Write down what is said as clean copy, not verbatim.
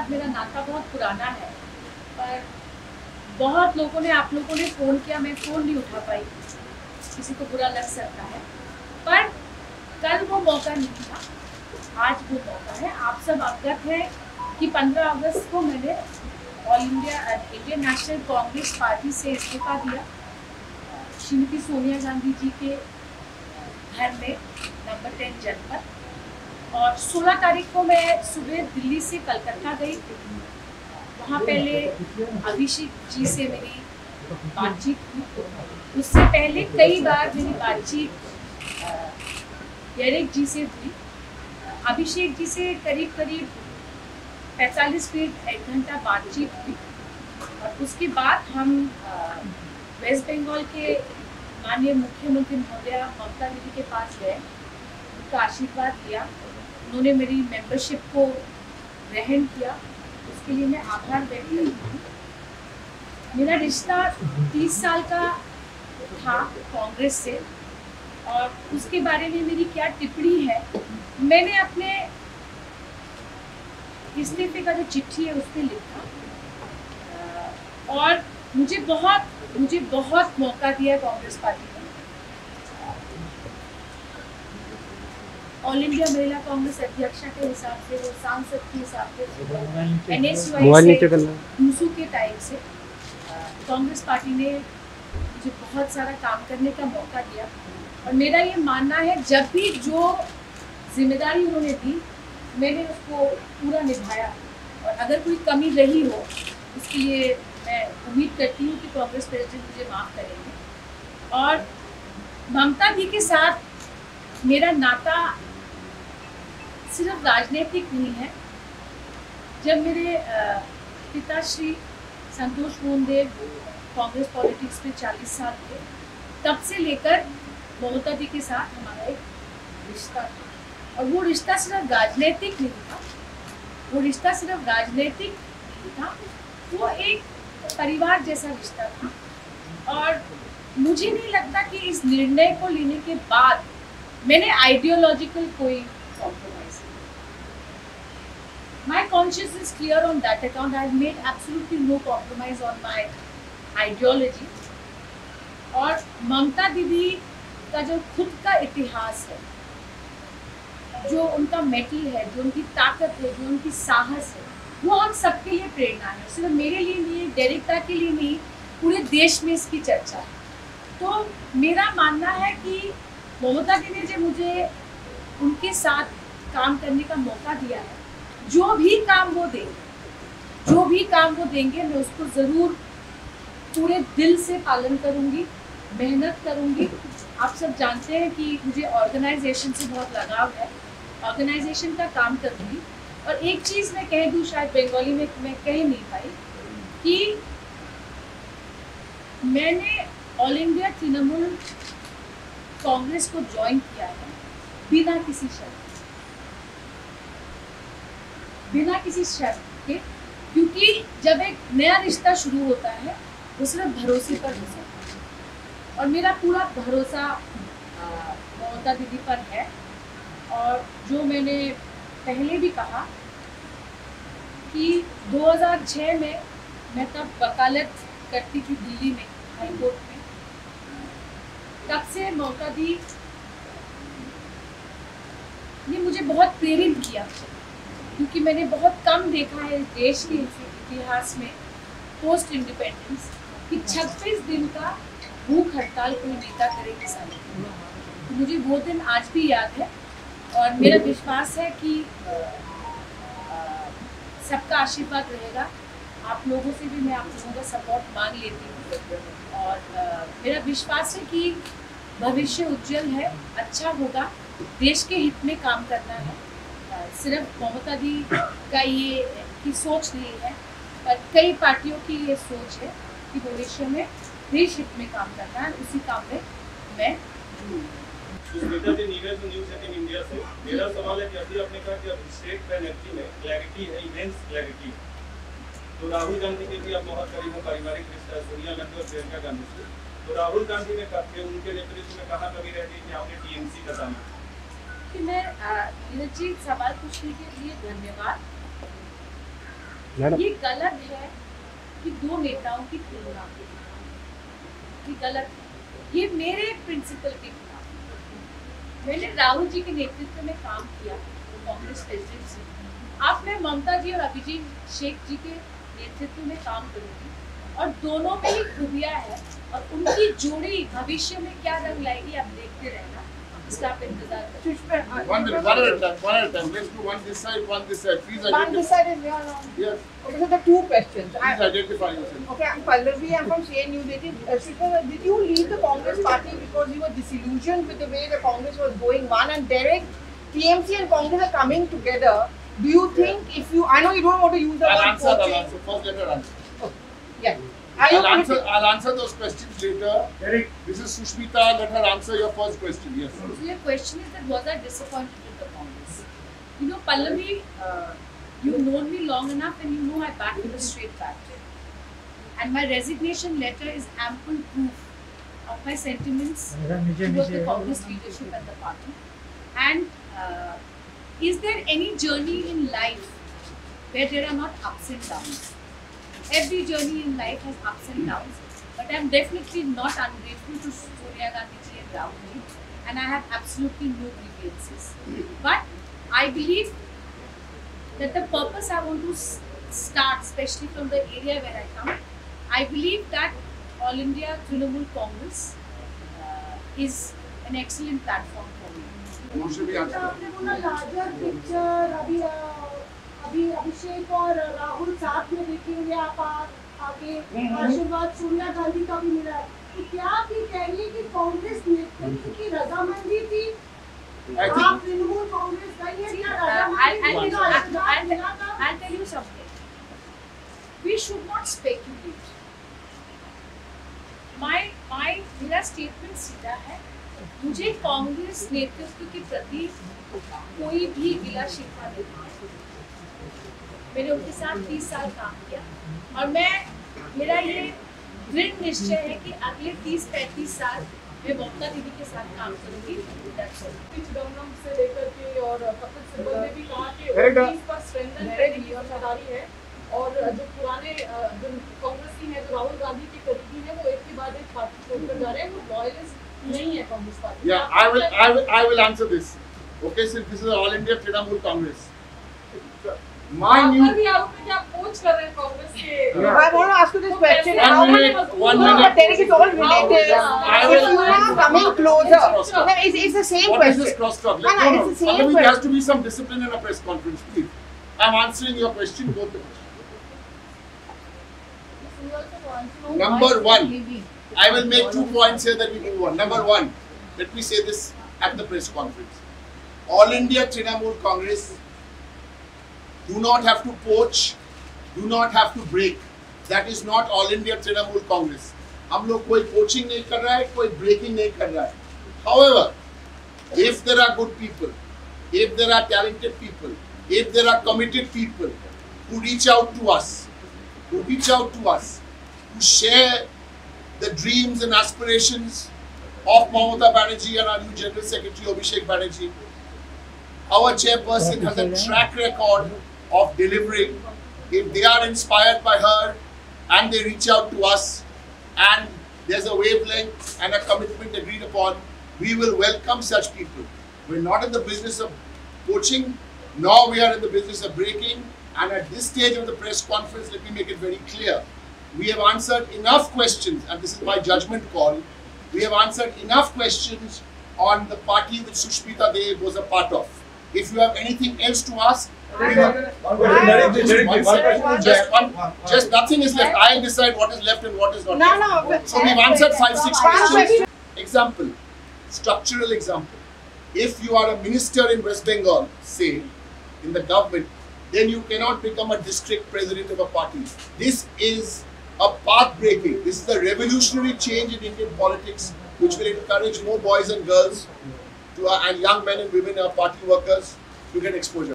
साथ मेरा नाता बहुत पुराना है, पर बहुत लोगों ने, आप लोगों ने फ़ोन किया, मैं फ़ोन नहीं उठा पाई, किसी को बुरा लग सकता है, पर कल वो मौका नहीं था, आज वो मौका है। आप सब अवगत हैं कि 15 अगस्त को मैंने all India Indian national Congress party से इस्तीफा दिया, श्रीमती सोनिया गांधी जी के घर में नंबर 10 जनपद। और 16 तारीख को मैं सुबह दिल्ली से कलकत्ता गई। वहाँ पहले अभिषेक जी से मेरी बातचीत हुई, उससे पहले कई बार मेरी बातचीत डेरेक जी से हुई। अभिषेक जी से करीब 45 मिनट 1 घंटा बातचीत हुई और उसके बाद हम वेस्ट बंगाल के माननीय मुख्यमंत्री महोदया ममता दीदी के पास गए, उनका आशीर्वाद लिया। उन्होंने मेरी मेंबरशिप को ग्रहण किया, उसके लिए मैं आभार व्यक्त करती हूँ। मेरा रिश्ता 30 साल का था कांग्रेस से, और उसके बारे में मेरी क्या टिप्पणी है, मैंने अपने इस्तीफे का जो चिट्ठी है उसमें लिखा। और मुझे बहुत मौका दिया कांग्रेस पार्टी ने। ऑल इंडिया महिला कांग्रेस अध्यक्षा के हिसाब से, वो सांसद के हिसाब से, NSY से, यूसू के टाइम से कांग्रेस पार्टी ने मुझे बहुत सारा काम करने का मौका दिया। और मेरा ये मानना है, जब भी जो जिम्मेदारी उन्होंने दी, मैंने उसको पूरा निभाया। और अगर कोई कमी रही हो, उसके लिए मैं उम्मीद करती हूँ कि कांग्रेस प्रेसिडेंट मुझे माफ़ करेंगे। और ममता जी के साथ मेरा नाता सिर्फ राजनीतिक नहीं है। जब मेरे पिता श्री संतोष मोहन देव कांग्रेस पॉलिटिक्स में 40 साल थे, तब से लेकर ममता जी के साथ हमारा एक रिश्ता था। और वो रिश्ता सिर्फ राजनीतिक नहीं था, वो एक परिवार जैसा रिश्ता था। और मुझे नहीं लगता कि इस निर्णय को लेने के बाद मैंने आइडियोलॉजिकल कोई कॉम्प्रोमाइज किया। My conscience is clear on that account. I have made absolutely no compromise on my ideology. और ममता दीदी का जो खुद का इतिहास है, जो उनका मेटल है, जो उनकी ताकत है, जो उनकी साहस है, वो हम सबके लिए प्रेरणा है। सिर्फ मेरे लिए नहीं, डेरेक्टा के लिए नहीं, पूरे देश में इसकी चर्चा है। तो मेरा मानना है कि ममता जी ने जब मुझे उनके साथ काम करने का मौका दिया है, जो भी काम वो देंगे, मैं उसको ज़रूर पूरे दिल से पालन करूँगी, मेहनत करूँगी। आप सब जानते हैं कि मुझे ऑर्गेनाइजेशन से बहुत लगाव है, ऑर्गेनाइजेशन का काम करूँगी। और एक चीज़ मैं कह दूँ, शायद बंगाली में मैं कह नहीं पाई, कि मैंने ऑल इंडिया तृणमूल कांग्रेस को ज्वाइन किया है बिना किसी शर्त के, क्योंकि जब एक नया रिश्ता शुरू होता है, वो सिर्फ भरोसे पर हो सकता है। और मेरा पूरा भरोसा ममता दीदी पर है। और जो मैंने पहले भी कहा कि 2006 में मैं तब वकालत करती थी दिल्ली में, हाई कोर्ट में, तब से ममता दी ने मुझे बहुत प्रेरित किया, क्योंकि मैंने बहुत कम देखा है इस देश के इतिहास में पोस्ट इंडिपेंडेंस कि 26 दिन का भूख हड़ताल कोई नेता करे किसान। तो मुझे वो दिन आज भी याद है। और मेरा विश्वास है कि सबका आशीर्वाद रहेगा। आप लोगों से भी मैं आप लोगों का सपोर्ट मांग लेती हूँ। और मेरा विश्वास है कि भविष्य उज्जवल है, अच्छा होगा, देश के हित में काम करना है। सिर्फ ममता दी का ये की सोच नहीं है, पर कई पार्टियों की ये सोच है कि भविष्य में देश हित में काम करना है। उसी काम में मैं सुष्मिता जी, नीरज न्यूज़ 18 इंडिया से मेरा सवाल है कि अभी आपने कहा कि अब स्टेट बैनर्जी में क्लैरिटी है, इमेंस क्लैरिटी। तो राहुल गांधी के भी आप बहुत करीब हो, पारिवारिक रिश्ता सोनिया गांधी और प्रियंका गांधी से। तो राहुल गांधी ने कहा, उनके नेतृत्व में कहा कभी रहती कि आपने टीएमसी का दाना कि मैं नीरज जी, सवाल पूछने के लिए धन्यवाद। ये गलत है कि दो नेताओं की तुलना, ये गलत है। ये मेरे प्रिंसिपल के खिलाफ। मैंने राहुल जी के नेतृत्व में काम किया कांग्रेस प्रेसिडेंट से। अब मैं ममता जी और अभिजीत शेख जी के नेतृत्व में काम करूंगी और दोनों में ही खूबियां है और उनकी जोड़ी भविष्य में क्या रंग लाएगी आप देखते रहना, इसका आप इंतजार करें। One at a time. Let's do one this side, one this side. Please identify. One this side is your own. Yes. Okay, so the two questions. Please identify yourself. Okay, I'm Pallavi. I'm from CNU. Did you leave the Congress party because you were disillusioned with the way the Congress was going? One, and Derek, TMC and Congress are coming together. Do you think if you, I know you don't want to use the I'll word answer. coaching. First, let her answer. Yeah. Are you I'll answer those questions later. Derek, this is Sushmita. Let her answer your first question. Yes. So your question is that was I disappointed with the Congress? You know, Pallavi, you've known me long enough and you know I back with a straight back. And my resignation letter is ample proof of my sentiments towards the Congress leadership and the party. And is there any journey in life where there are not ups and downs? Every journey in life has ups and downs, but I'm definitely not ungrateful to Sonia Gandhi ji and Rahul ji, and I have absolutely no grievances. But I believe that the purpose I want to start, especially from the area where I come, I believe that All India Trinamool Congress is an excellent platform for me. आपने बोला larger picture अभी अभिषेक और राहुल साथ में देखेंगे आप आगे आशीर्वाद सोनिया गांधी का भी मिला है, तो क्या आप ये कह रही है कि कांग्रेस नेतृत्व की रजामंदी थी? आप तृणमूल कांग्रेस गई है क्या? I'll tell you something. We should not speculate. मेरा स्टेटमेंट सीधा है, मुझे कांग्रेस नेतृत्व के प्रति कोई भी गिला शिकवा नहीं है। मैंने उनके साथ 30 साल काम किया और मेरा ये दृढ़ निश्चय है कि अगले 30-35 साल मैं ममता दीदी के साथ काम करूंगी। चिदम्बरम से लेकर के और कपिल सिब्बल ने भी कहा कि ओबीसी पर स्ट्रेंथन करने की जिम्मेदारी है और जो पुराने जो कांग्रेसी हैं, जो राहुल गांधी के करीबी हैं, वो एक के बाद एक पार्टी छोड़कर जा रहे हैं, वो लॉयलिस्ट नहीं है Congress party. Yeah, I will answer this. Okay, so this is All India Trinamool Congress. My new. भी आप क्या कोच कर रहे हैं कांग्रेस के? I want to ask you this question. One minute. Derek, it's all related. If you are coming closer, no, it's the same What is question. this crosstalk? No, no, it's the same Pallavi, question. there has to be some discipline in a press conference, please. I'm answering your question, both the questions. Number one, I will make 2 points here that we move on. Number one, let me say this at the press conference. All India Trinamool Congress do not have to poach, do not have to break. That is not All India Trinamool Congress. हम लोग कोई poaching नहीं कर रहा है, कोई breaking नहीं कर रहा है. However, if there are good people, if there are talented people, if there are committed people who reach out to us, who share the dreams and aspirations of Mamata Banerjee and our new General Secretary Abhishek Banerjee, our chairperson has a track record of delivering. If they are inspired by her and they reach out to us and there's a wavelength and a commitment agreed upon, we will welcome such people. We're not in the business of poaching, nor we are in the business of breaking. And at this stage of the press conference, let me make it very clear. We have answered enough questions, and this is my judgment call. We have answered enough questions on the party which Sushmita Dev was a part of. If you have anything else to ask, just nothing is left. I'll decide what is left and what is not left. So we've answered 5-6 questions. Example, structural example. If you are a minister in West Bengal, say, in the government, then you cannot become a district president of a party. This is a path breaking. This is a revolutionary change in Indian politics, which will encourage more boys and girls to, and young men and women, party workers, to get exposure.